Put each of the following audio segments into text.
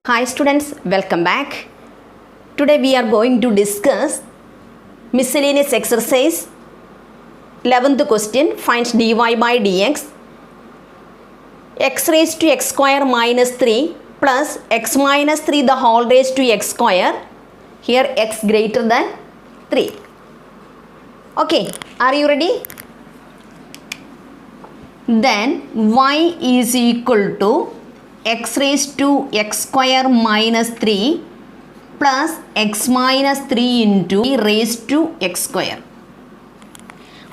Hi students, welcome back. Today we are going to discuss miscellaneous exercise. 11th question, find dy by dx. X raised to x square minus 3 plus x minus 3 the whole raised to x square. Here x greater than 3. Okay, are you ready? Then y is equal to x raised to x square minus 3 plus x minus 3 into raised to x square.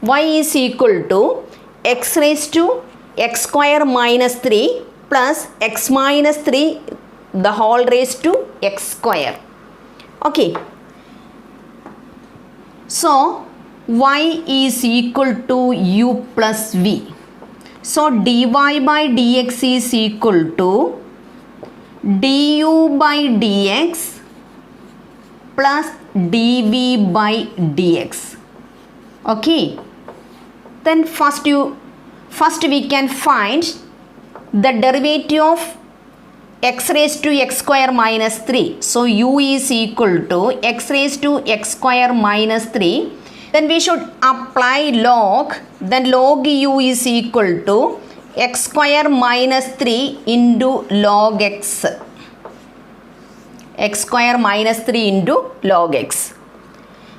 Y is equal to x raised to x square minus 3 plus x minus 3 the whole raised to x square. Okay. So y is equal to u plus v. So dy by dx is equal to du by dx plus dv by dx. Okay. Then first we can find the derivative of x raised to x square minus 3. So u is equal to x raised to x square minus 3. Then we should apply log. Then log u is equal to x square minus 3 into log x. X square minus 3 into log x.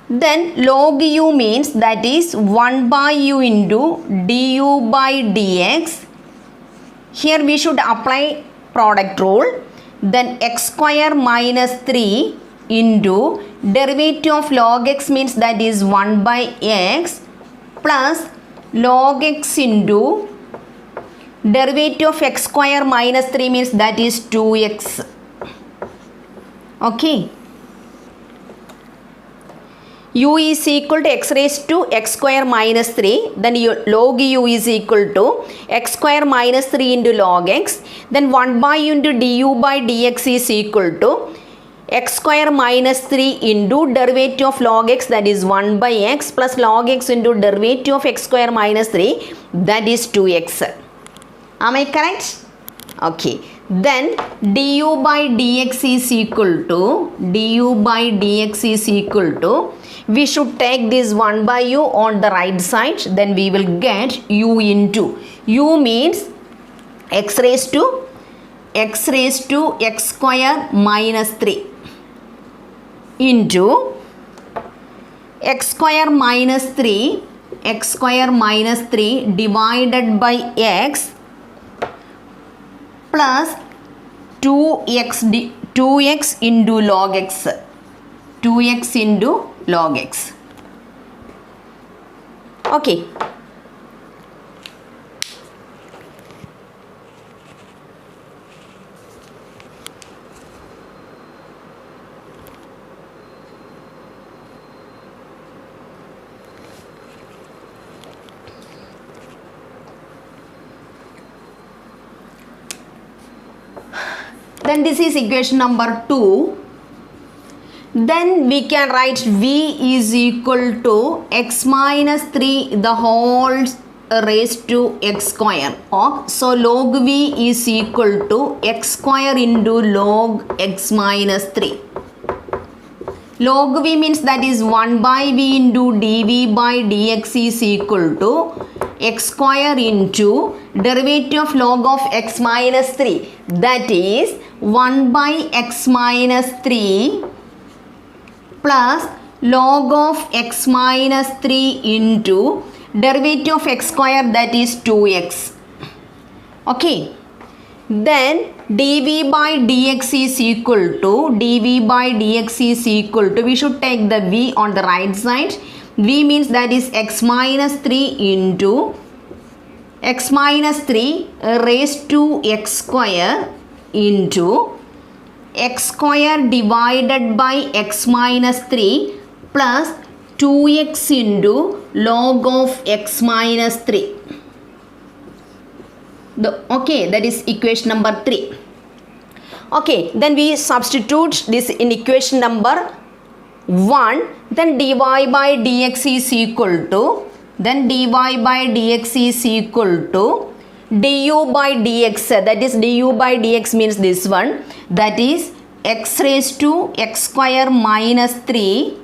Then log u means that is 1 by u into du by dx. Here we should apply product rule. Then x square minus 3 into derivative of log x means that is 1 by x plus log x into derivative of x square minus 3 means that is 2x. Okay. U is equal to x raised to x square minus 3. Then log u is equal to x square minus 3 into log x. Then 1 by u into du by dx is equal to x square minus 3 into derivative of log x that is 1 by x plus log x into derivative of x square minus 3 that is 2x. Am I correct? Okay. Then du by dx is equal to we should take this 1 by u on the right side. Then we will get u into u means x raised to x square minus 3 into x square minus 3 divided by x plus 2x into log x. 2x into log x. Okay. Then this is equation number 2. Then we can write v is equal to x minus 3 the whole raised to x square. So log v is equal to x square into log x minus 3. Log v means that is 1 by v into dv by dx is equal to x square into derivative of log of x minus 3 that is 1 by x minus 3 plus log of x minus 3 into derivative of x square that is 2x. Okay. Then dv by dx is equal to we should take the v on the right side. V means that is x minus 3 into x minus 3 raised to x square into x square divided by x minus 3 plus 2x into log of x minus 3. Okay, that is equation number 3. Okay, then we substitute this in equation number 1. Then dy by dx is equal to du by dx, that is du by dx means this one, that is x raised to x square minus 3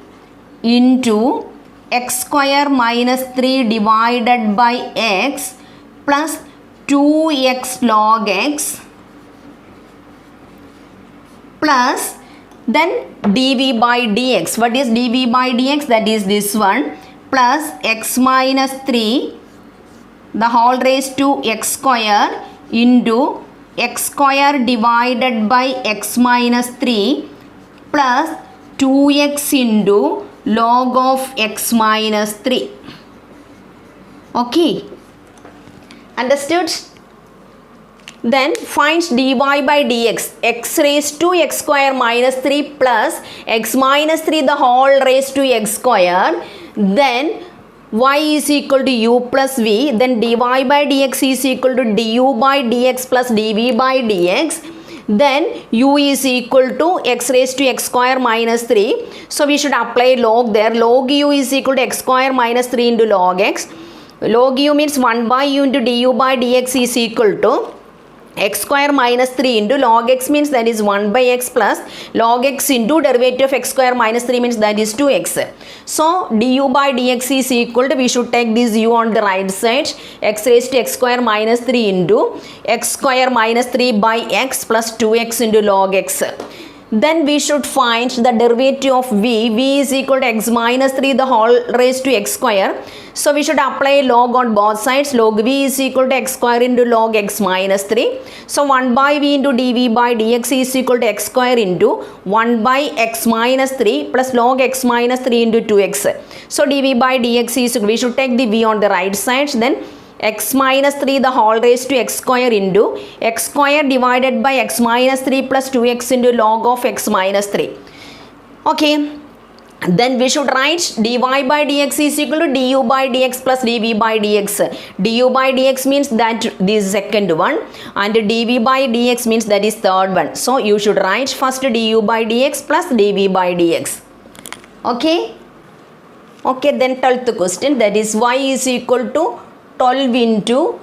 into x square minus 3 divided by x plus 2x log x plus then dv by dx. What is dv by dx? That is this one, plus x minus 3 the whole raised to x square into x square divided by x minus 3 plus 2x into log of x minus 3. Okay, understood? Then finds dy by dx, x raised to x square minus 3 plus x minus 3 the whole raised to x square, then y is equal to u plus v, then dy by dx is equal to du by dx plus dv by dx, then u is equal to x raised to x square minus 3. So we should apply log there. Log u is equal to x square minus 3 into log x. Log u means 1 by u into du by dx is equal to x square minus 3 into log x means that is 1 by x plus log x into derivative of x square minus 3 means that is 2x. So du by dx is equal to, we should take this u on the right side, x raised to x square minus 3 into x square minus 3 by x plus 2x into log x. Then we should find the derivative of v. V is equal to x minus 3 the whole raised to x square. So we should apply log on both sides. Log v is equal to x square into log x minus 3. So 1 by v into dv by dx is equal to x square into 1 by x minus 3 plus log x minus 3 into 2x. So dv by dx is, we should take the v on the right side, then x minus 3 the whole raised to x square into x square divided by x minus 3 plus 2x into log of x minus 3. Okay, then we should write dy by dx is equal to du by dx plus dv by dx. Du by dx means that this second one and dv by dx means that is third one. So you should write first du by dx plus dv by dx. Okay, okay, then 12th question, that is y is equal to 12 into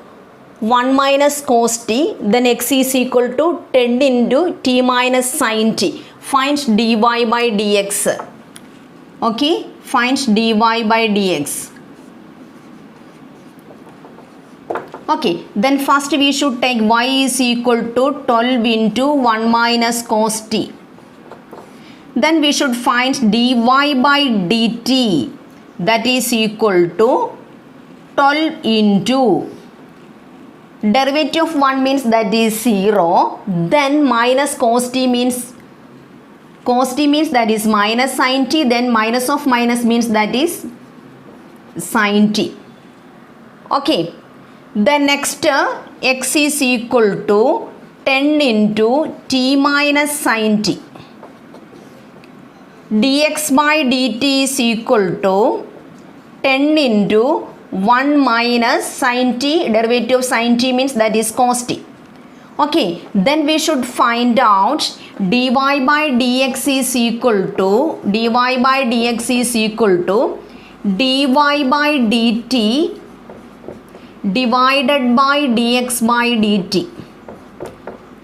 1 minus cos t, then x is equal to 10 into t minus sin t. Finds dy by dx. Okay, finds dy by dx. Okay, then first we should take y is equal to 12 into 1 minus cos t. Then we should find dy by dt, that is equal to 12 into derivative of 1 means that is 0, then minus cos t means that is minus sin t, then minus of minus means that is sin t. Okay, then next x is equal to 10 into t minus sin t. Dx by dt is equal to 10 into 1 minus sin t, derivative of sin t means that is cos t. Okay, then we should find out dy by dx is equal to dy by dt divided by dx by dt.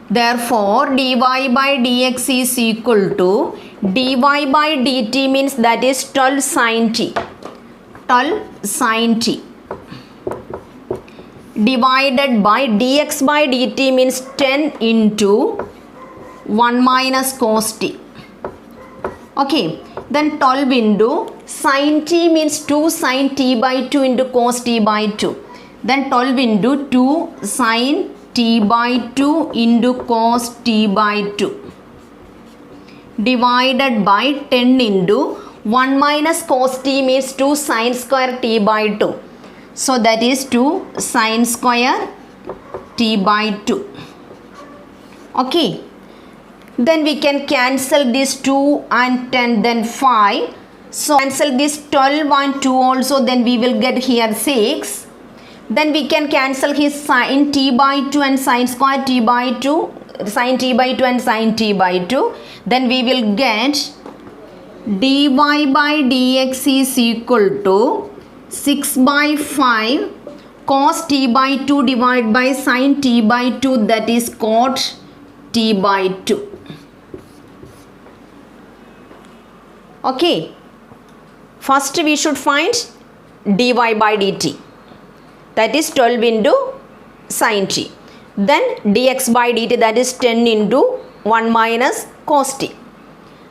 Therefore, dy by dx is equal to dy by dt means that is 12 sin t. 12 sin t divided by dx by dt means 10 into 1 minus cos t. Okay, then 12 into sin t means 2 sin t by 2 into cos t by 2. Then 12 into 2 sin t by 2 into cos t by 2 divided by 10 into 1 minus cos t means 2 sin square t by 2. So that is 2 sin square t by 2. Okay, then we can cancel this 2 and 10, then 5. So cancel this 12 and 2 also, then we will get here 6. Then we can cancel his sin t by 2 and sin square t by 2, sin t by 2 and sin t by 2. Then we will get dy by dx is equal to 6 by 5 cos t by 2 divided by sin t by 2, that is cot t by 2. Okay. First we should find dy by dt, that is 12 into sin t. Then dx by dt, that is 10 into 1 minus cos t.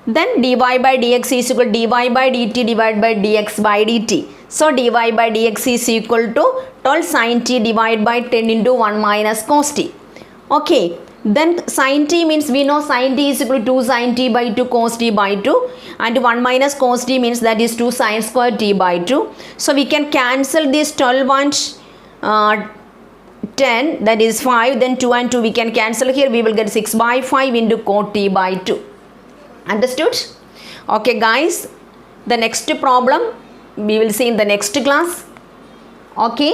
Then dy by dx is equal to dy by dt divided by dx by dt. So dy by dx is equal to 12 sin t divided by 10 into 1 minus cos t. Okay. Then sin t means we know sin t is equal to 2 sin t by 2 cos t by 2, and 1 minus cos t means that is 2 sin square t by 2. So we can cancel this 12 and 10, that is 5, then 2 and 2 we can cancel here, we will get 6 by 5 into cot t by 2. Understood? Okay guys, the next problem we will see in the next class. Okay.